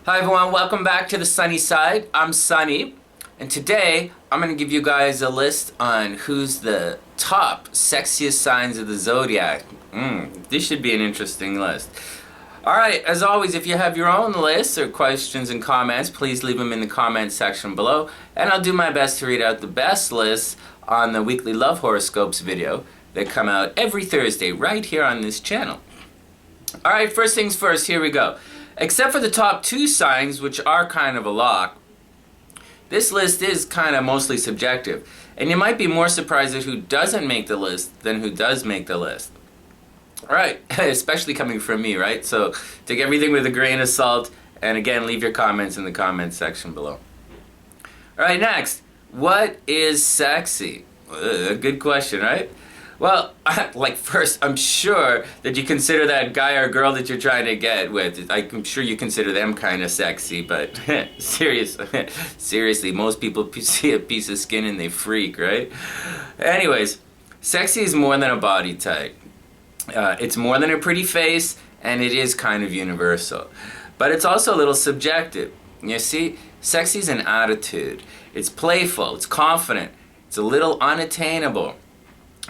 Hi everyone, welcome back to the sunny side. I'm Sunny, and today I'm going to give you guys a list on who's the top sexiest signs of the zodiac. This should be an interesting list. Alright, as always, if you have your own lists or questions and comments, please leave them in the comments section below, and I'll do my best to read out the best lists on the weekly love horoscopes video that come out every Thursday right here on this channel. Alright, first things first, here we go. Except for the top two signs, which are kind of a lock, this list is kind of mostly subjective. And you might be more surprised at who doesn't make the list than who does make the list. Right, especially coming from me, right? So take everything with a grain of salt, and again, leave your comments in the comments section below. Alright, next, what is sexy? Good question, right? Well, like first, I'm sure that you consider that guy or girl that you're trying to get with. I'm sure you consider them kind of sexy, but seriously, most people see a piece of skin and they freak, right? Anyways, sexy is more than a body type. It's more than a pretty face, and it is kind of universal. But it's also a little subjective. You see, sexy is an attitude. It's playful, it's confident, it's a little unattainable.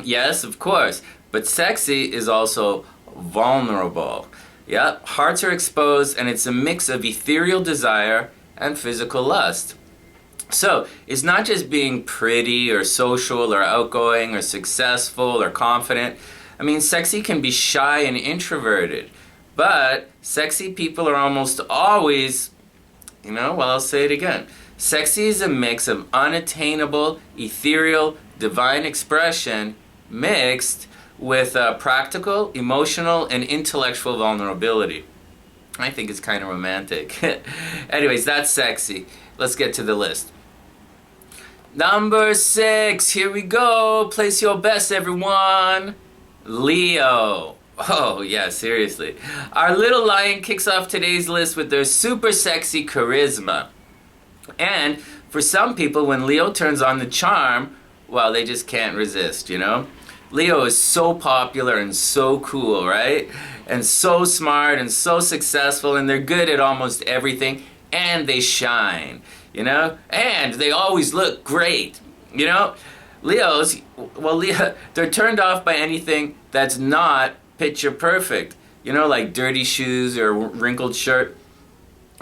Yes, of course, but sexy is also vulnerable. Yep, hearts are exposed, and it's a mix of ethereal desire and physical lust. So, it's not just being pretty or social or outgoing or successful or confident. I mean, sexy can be shy and introverted, but sexy people are almost always, I'll say it again. Sexy is a mix of unattainable, ethereal, divine expression mixed with practical, emotional, and intellectual vulnerability. I think it's kind of romantic. Anyways, that's sexy. Let's get to the list. Number 6, here we go. Place your bets, everyone. Leo. Oh, yeah, seriously. Our little lion kicks off today's list with their super sexy charisma. And for some people, when Leo turns on the charm, well, they just can't resist, Leo is so popular and so cool, right? And so smart and so successful, and they're good at almost everything, and they shine, And they always look great, Leos, they're turned off by anything that's not picture perfect, like dirty shoes or wrinkled shirt.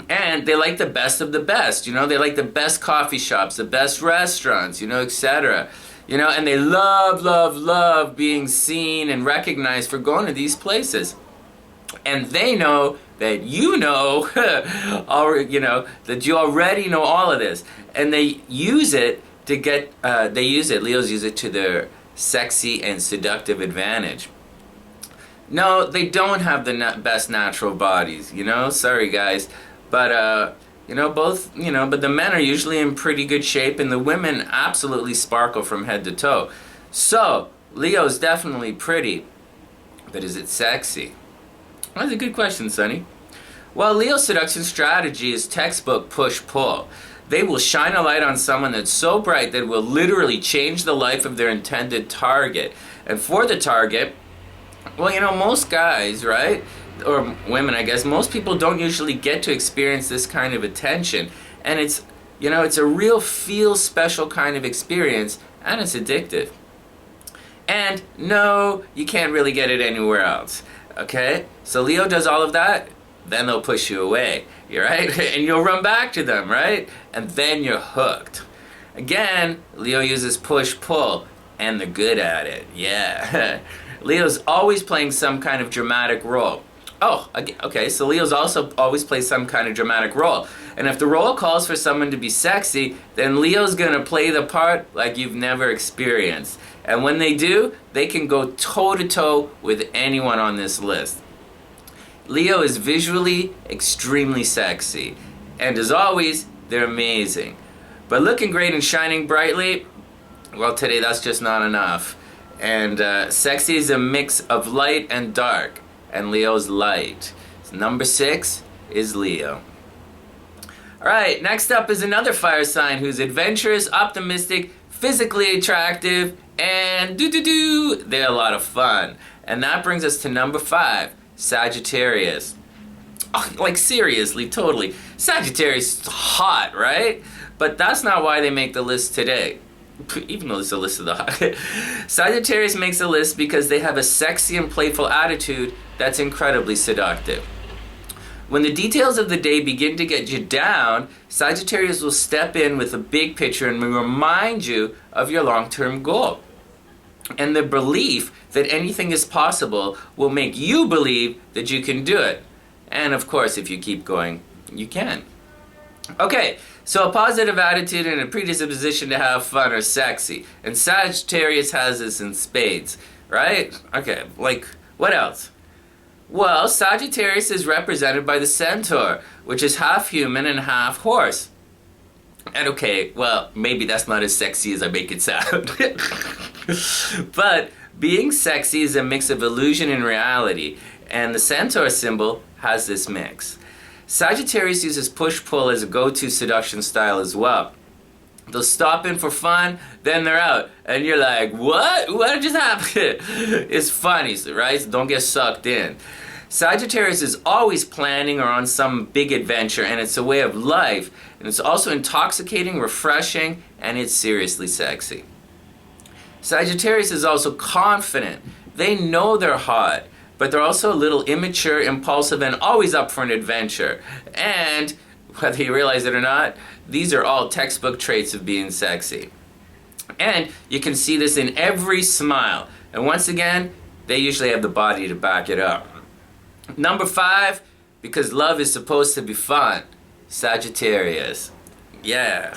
And they like the best of the best, they like the best coffee shops, the best restaurants, etc. And they love, love, love being seen and recognized for going to these places. And they know that that you already know all of this. And they use it to Leos use it to their sexy and seductive advantage. No, they don't have the best natural bodies, sorry guys. But, but the men are usually in pretty good shape, and the women absolutely sparkle from head to toe. So, Leo's definitely pretty, but is it sexy? Well, that's a good question, Sonny. Well, Leo's seduction strategy is textbook push-pull. They will shine a light on someone that's so bright that it will literally change the life of their intended target. And for the target, well, most guys, right? Or women, I guess, most people don't usually get to experience this kind of attention. And it's a real feel special kind of experience, and it's addictive. And no, you can't really get it anywhere else, okay? So Leo does all of that, then they'll push you away, right? And you'll run back to them, right? And then you're hooked. Again, Leo uses push-pull, and they're good at it, yeah. Leo's always playing some kind of dramatic role. Oh, okay, so Leos also always play some kind of dramatic role. And if the role calls for someone to be sexy, then Leo's gonna play the part like you've never experienced. And when they do, they can go toe-to-toe with anyone on this list. Leo is visually extremely sexy. And as always, they're amazing. But looking great and shining brightly, well, today that's just not enough. And sexy is a mix of light and dark. And Leo's light. So number 6 is Leo. Alright, next up is another fire sign who's adventurous, optimistic, physically attractive, and they're a lot of fun. And that brings us to number 5, Sagittarius. Like seriously, totally. Sagittarius is hot, right? But that's not why they make the list today. Even though it's a list of the hot. Sagittarius makes a list because they have a sexy and playful attitude that's incredibly seductive. When the details of the day begin to get you down, Sagittarius will step in with a big picture and remind you of your long-term goal. And the belief that anything is possible will make you believe that you can do it. And of course, if you keep going, you can. Okay, so a positive attitude and a predisposition to have fun are sexy. And Sagittarius has this in spades, right? Okay, like, what else? Well, Sagittarius is represented by the centaur, which is half human and half horse. And okay, well, maybe that's not as sexy as I make it sound. But being sexy is a mix of illusion and reality, and the centaur symbol has this mix. Sagittarius uses push-pull as a go-to seduction style as well. They'll stop in for fun, then they're out. And you're like, what? What just happened? It's funny, right? So don't get sucked in. Sagittarius is always planning or on some big adventure, and it's a way of life. And it's also intoxicating, refreshing, and it's seriously sexy. Sagittarius is also confident. They know they're hot, but they're also a little immature, impulsive, and always up for an adventure. And whether you realize it or not, these are all textbook traits of being sexy. And you can see this in every smile. And once again, they usually have the body to back it up. Number 5, because love is supposed to be fun, Sagittarius. Yeah.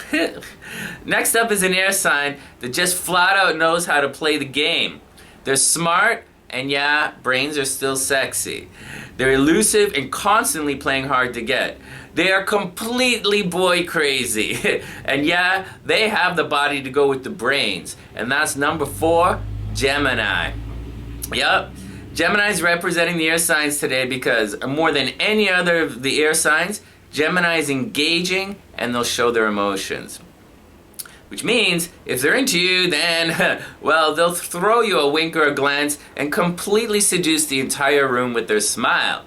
Next up is an air sign that just flat out knows how to play the game. They're smart, and yeah, brains are still sexy. They're elusive and constantly playing hard to get. They are completely boy crazy. And yeah, they have the body to go with the brains. And that's number 4, Gemini. Yup. Gemini is representing the air signs today because more than any other of the air signs, Gemini is engaging and they'll show their emotions. Which means, if they're into you, then, well, they'll throw you a wink or a glance and completely seduce the entire room with their smile.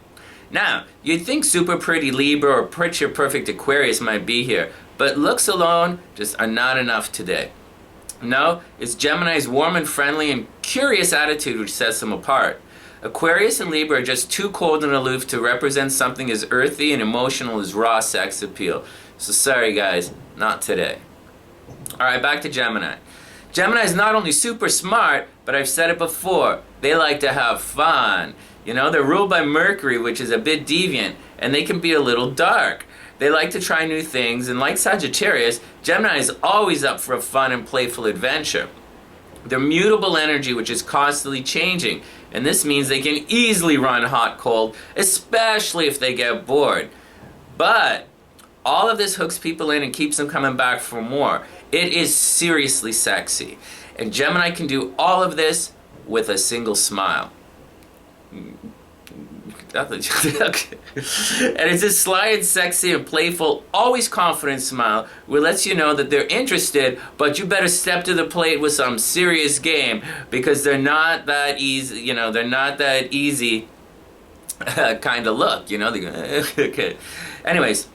Now, you'd think super pretty Libra or picture perfect Aquarius might be here, but looks alone just are not enough today. No, it's Gemini's warm and friendly and curious attitude which sets them apart. Aquarius and Libra are just too cold and aloof to represent something as earthy and emotional as raw sex appeal. So sorry guys, not today. Alright, back to Gemini. Gemini is not only super smart, but I've said it before, they like to have fun. You know, they're ruled by Mercury, which is a bit deviant, and they can be a little dark. They like to try new things, and like Sagittarius, Gemini is always up for a fun and playful adventure. They're mutable energy, which is constantly changing, and this means they can easily run hot-cold, especially if they get bored. But all of this hooks people in and keeps them coming back for more. It is seriously sexy. And Gemini can do all of this with a single smile. And it's a sly and sexy and playful, always confident smile which lets you know that they're interested, but you better step to the plate with some serious game because they're not that easy, you know, they're not that easy kind of look, you know. Okay. Anyways,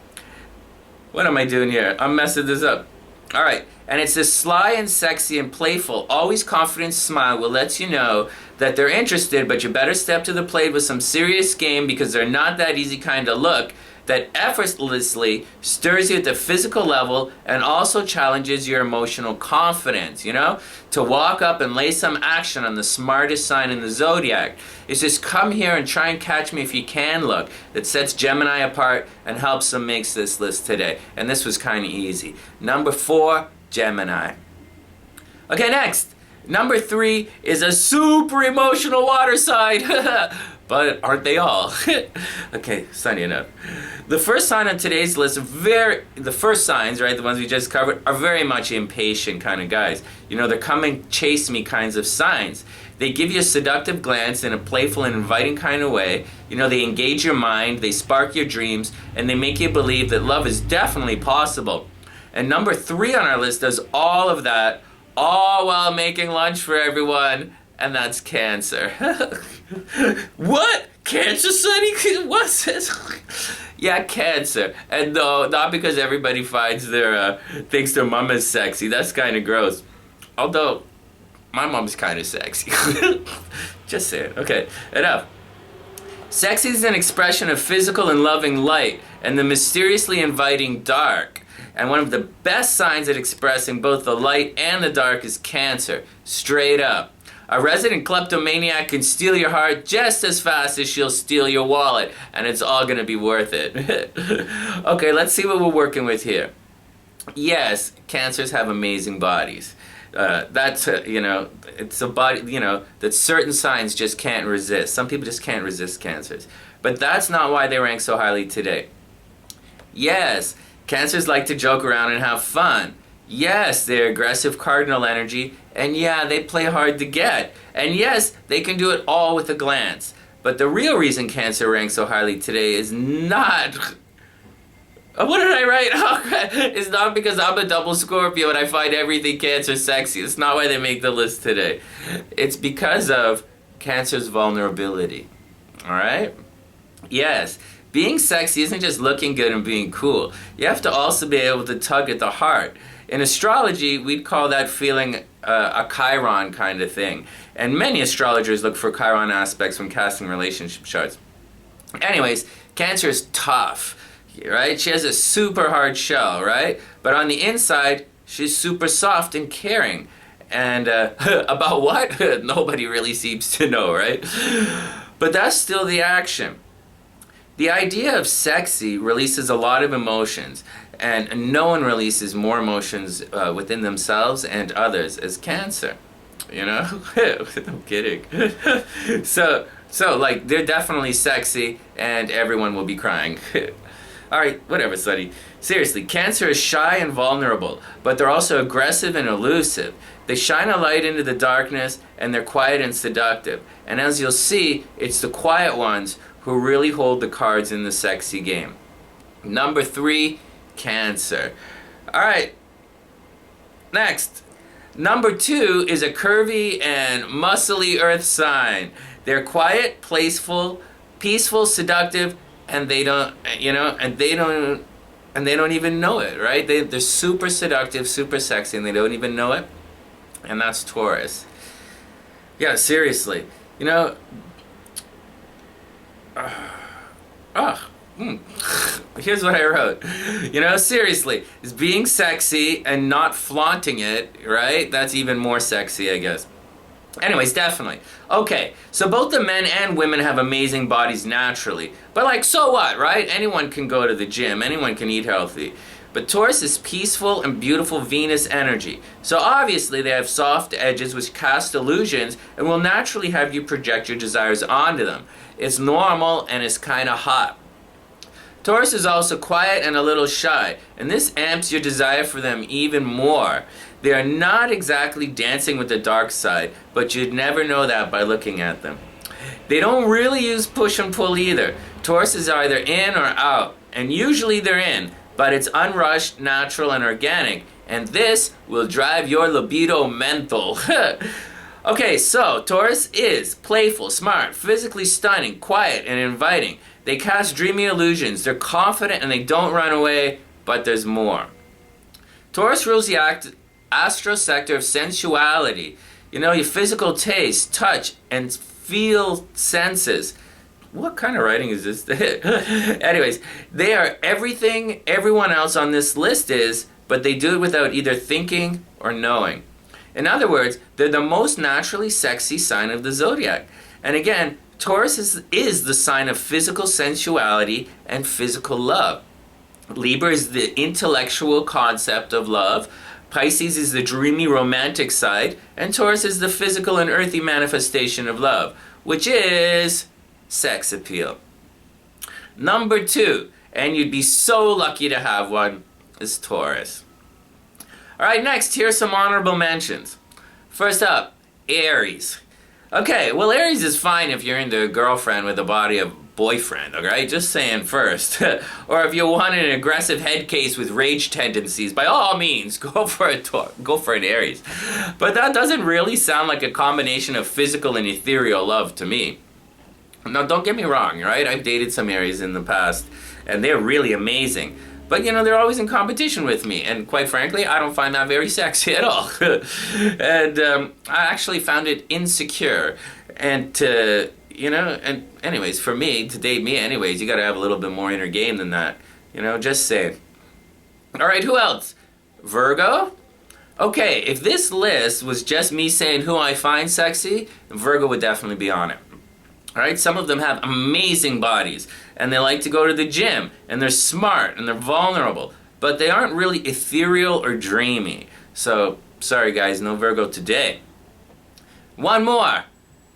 what am I doing here? I'm messing this up. Alright, and it's this sly and sexy and playful, always confident smile will let you know that they're interested, but you better step to the plate with some serious game because they're not that easy kind of look that effortlessly stirs you at the physical level and also challenges your emotional confidence, you know? To walk up and lay some action on the smartest sign in the zodiac. It's just come here and try and catch me if you can look that sets Gemini apart and helps them make this list today. And this was kind of easy. Number 4, Gemini. Okay, next. Number 3 is a super emotional water sign. But aren't they all? Okay, sunny enough. The first sign on today's list, the first signs, right, the ones we just covered, are very much impatient kind of guys. You know, they're come and chase me kinds of signs. They give you a seductive glance in a playful and inviting kind of way. You know, they engage your mind, they spark your dreams, and they make you believe that love is definitely possible. And number 3 on our list does all of that, all while making lunch for everyone, and that's Cancer. What? Cancer, Sonny? What's this? Yeah, Cancer. And no, not because everybody finds thinks their mom is sexy. That's kind of gross. Although, my mom's kind of sexy. Just saying. Okay, enough. Sexy is an expression of physical and loving light and the mysteriously inviting dark. And one of the best signs at expressing both the light and the dark is Cancer. Straight up. A resident kleptomaniac can steal your heart just as fast as she'll steal your wallet, and it's all going to be worth it. Okay, let's see what we're working with here. Yes, Cancers have amazing bodies. It's a body, that certain signs just can't resist. Some people just can't resist Cancers. But that's not why they rank so highly today. Yes, Cancers like to joke around and have fun. Yes, they're aggressive cardinal energy, and yeah, they play hard to get. And yes, they can do it all with a glance. But the real reason Cancer ranks so highly today is not... What did I write? Oh, it's not because I'm a double Scorpio and I find everything Cancer sexy. It's not why they make the list today. It's because of Cancer's vulnerability. Alright? Yes. Being sexy isn't just looking good and being cool. You have to also be able to tug at the heart. In astrology, we'd call that feeling a Chiron kind of thing. And many astrologers look for Chiron aspects when casting relationship charts. Anyways, Cancer is tough, right? She has a super hard shell, right? But on the inside, she's super soft and caring. And about what? Nobody really seems to know, right? But that's still the action. The idea of sexy releases a lot of emotions, and no one releases more emotions within themselves and others as Cancer. I'm kidding. So like, they're definitely sexy, and everyone will be crying. Alright, whatever, Sonny. Seriously, Cancer is shy and vulnerable, but they're also aggressive and elusive. They shine a light into the darkness, and they're quiet and seductive. And as you'll see, it's the quiet ones who really hold the cards in the sexy game. Number 3, Cancer. Alright, next. Number 2 is a curvy and muscly earth sign. They're quiet, playful, peaceful, seductive, and they don't even know it, right? They're super seductive, super sexy, and they don't even know it. And that's Taurus. Yeah, seriously. Here's what I wrote. Seriously, is being sexy and not flaunting it, right? That's even more sexy, I guess. Anyways, definitely. Okay, so both the men and women have amazing bodies naturally. But so what, right? Anyone can go to the gym, anyone can eat healthy. But Taurus is peaceful and beautiful Venus energy. So obviously they have soft edges which cast illusions and will naturally have you project your desires onto them. It's normal and it's kind of hot. Taurus is also quiet and a little shy, and this amps your desire for them even more. They are not exactly dancing with the dark side, but you'd never know that by looking at them. They don't really use push and pull either. Taurus is either in or out, and usually they're in, but it's unrushed, natural, and organic, and this will drive your libido mental. Okay, so Taurus is playful, smart, physically stunning, quiet, and inviting. They cast dreamy illusions. They're confident and they don't run away, but there's more. Taurus rules the astro sector of sensuality. Your physical taste, touch, and feel senses. What kind of writing is this? Anyways, they are everything everyone else on this list is, but they do it without either thinking or knowing. In other words, they're the most naturally sexy sign of the zodiac. And again, Taurus is the sign of physical sensuality and physical love. Libra is the intellectual concept of love. Pisces is the dreamy romantic side. And Taurus is the physical and earthy manifestation of love, which is sex appeal. Number 2, and you'd be so lucky to have one, is Taurus. Alright, next, here's some honorable mentions. First up, Aries. Okay, well, Aries is fine if you're into a girlfriend with a body of boyfriend, alright? Just saying first. Or if you want an aggressive head case with rage tendencies, by all means, go for an Aries. But that doesn't really sound like a combination of physical and ethereal love to me. Now, don't get me wrong, right? I've dated some Aries in the past, and they're really amazing. But, they're always in competition with me. And quite frankly, I don't find that very sexy at all. And I actually found it insecure. And and anyways, for me, to date me anyways, you got to have a little bit more inner game than that. Just say. All right, who else? Virgo? Okay, if this list was just me saying who I find sexy, Virgo would definitely be on it. All right, some of them have amazing bodies, and they like to go to the gym, and they're smart, and they're vulnerable, but they aren't really ethereal or dreamy. So, sorry guys, no Virgo today. One more.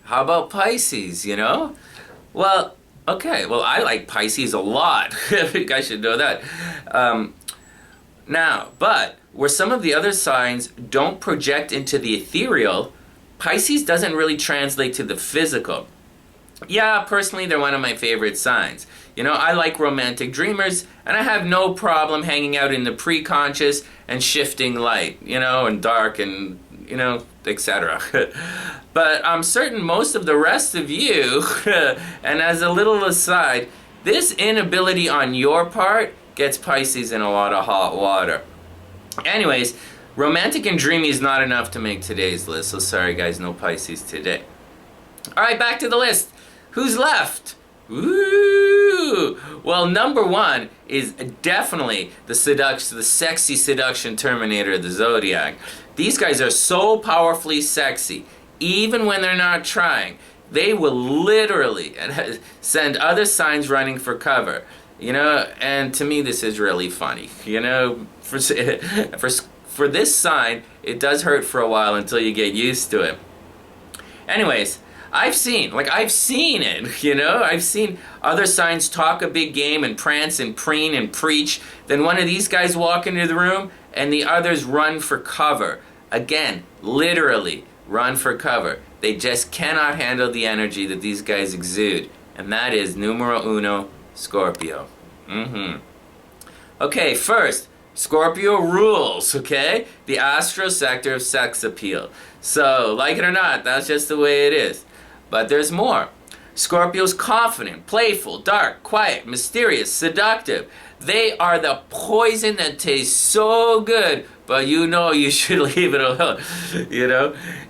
How about Pisces, Well, okay, I like Pisces a lot. You guys should know that. But where some of the other signs don't project into the ethereal, Pisces doesn't really translate to the physical. Yeah, personally, they're one of my favorite signs. I like romantic dreamers, and I have no problem hanging out in the pre-conscious and shifting light, and dark and, etc. But I'm certain most of the rest of you, and as a little aside, this inability on your part gets Pisces in a lot of hot water. Anyways, romantic and dreamy is not enough to make today's list, so sorry guys, no Pisces today. Alright, back to the list. Who's left? Ooh! Well, number one is definitely the sexy seduction terminator of the Zodiac. These guys are so powerfully sexy, even when they're not trying. They will literally send other signs running for cover. And to me this is really funny. For this sign, it does hurt for a while until you get used to it. Anyways, I've seen it, I've seen other signs talk a big game and prance and preen and preach, then one of these guys walk into the room and the others run for cover. Again, literally run for cover. They just cannot handle the energy that these guys exude, and that is numero uno, Scorpio. Okay, first, Scorpio rules, okay? The astro sector of sex appeal. So, like it or not, that's just the way it is. But there's more. Scorpio's confident, playful, dark, quiet, mysterious, seductive. They are the poison that tastes so good, but you should leave it alone,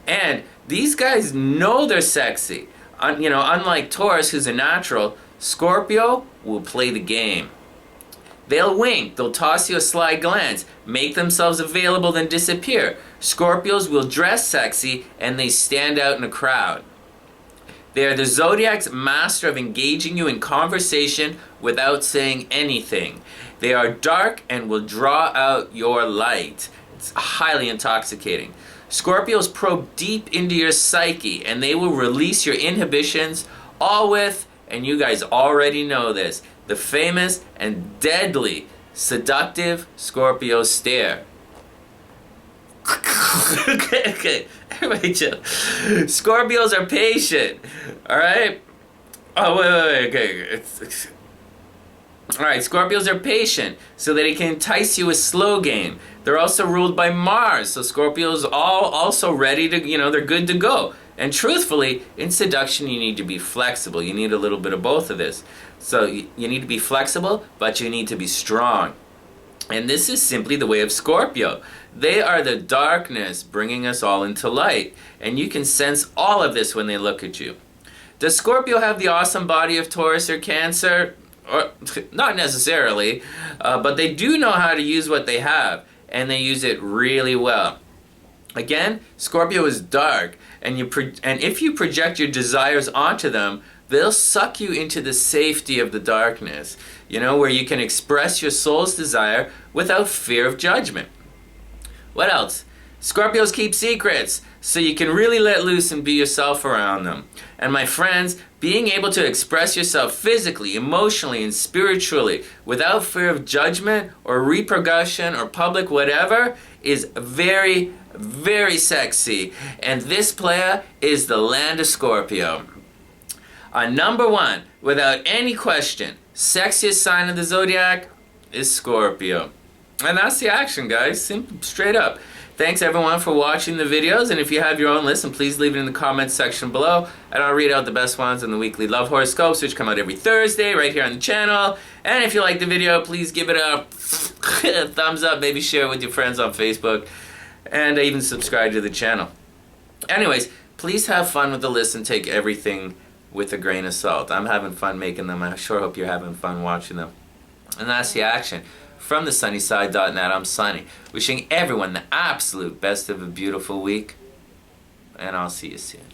And these guys know they're sexy. Unlike Taurus, who's a natural, Scorpio will play the game. They'll wink, they'll toss you a sly glance, make themselves available, then disappear. Scorpios will dress sexy, and they stand out in a crowd. They are the Zodiac's master of engaging you in conversation without saying anything. They are dark and will draw out your light. It's highly intoxicating. Scorpios probe deep into your psyche, and they will release your inhibitions, all with, and you guys already know this, the famous and deadly seductive Scorpio stare. Okay. Everybody chill. Scorpios are patient. Alright? Oh, wait. Okay. Alright, Scorpios are patient so that it can entice you with slow game. They're also ruled by Mars, so Scorpios all also ready to, they're good to go. And truthfully, in seduction, you need to be flexible. You need a little bit of both of this. So you need to be flexible, but you need to be strong. And this is simply the way of Scorpio. They are the darkness bringing us all into light. And you can sense all of this when they look at you. Does Scorpio have the awesome body of Taurus or Cancer? Or, not necessarily, but they do know how to use what they have. And they use it really well. Again, Scorpio is dark. And if you project your desires onto them, they'll suck you into the safety of the darkness, where you can express your soul's desire without fear of judgment. What else? Scorpios keep secrets, so you can really let loose and be yourself around them. And my friends, being able to express yourself physically, emotionally, and spiritually without fear of judgment or repercussion or public whatever is very, very sexy. And this player is the land of Scorpio. Number one, without any question, sexiest sign of the Zodiac is Scorpio. And that's the action, guys. Simple, straight up. Thanks everyone for watching the videos, and if you have your own list, please leave it in the comments section below, and I'll read out the best ones in the weekly love horoscopes, which come out every Thursday right here on the channel. And if you like the video, please give it a thumbs up, maybe share it with your friends on Facebook, and even subscribe to the channel. Anyways, please have fun with the list and take everything with a grain of salt. I'm having fun making them. I sure hope you're having fun watching them. And that's the action. From thesunnyside.net, I'm Sunny, wishing everyone the absolute best of a beautiful week, and I'll see you soon.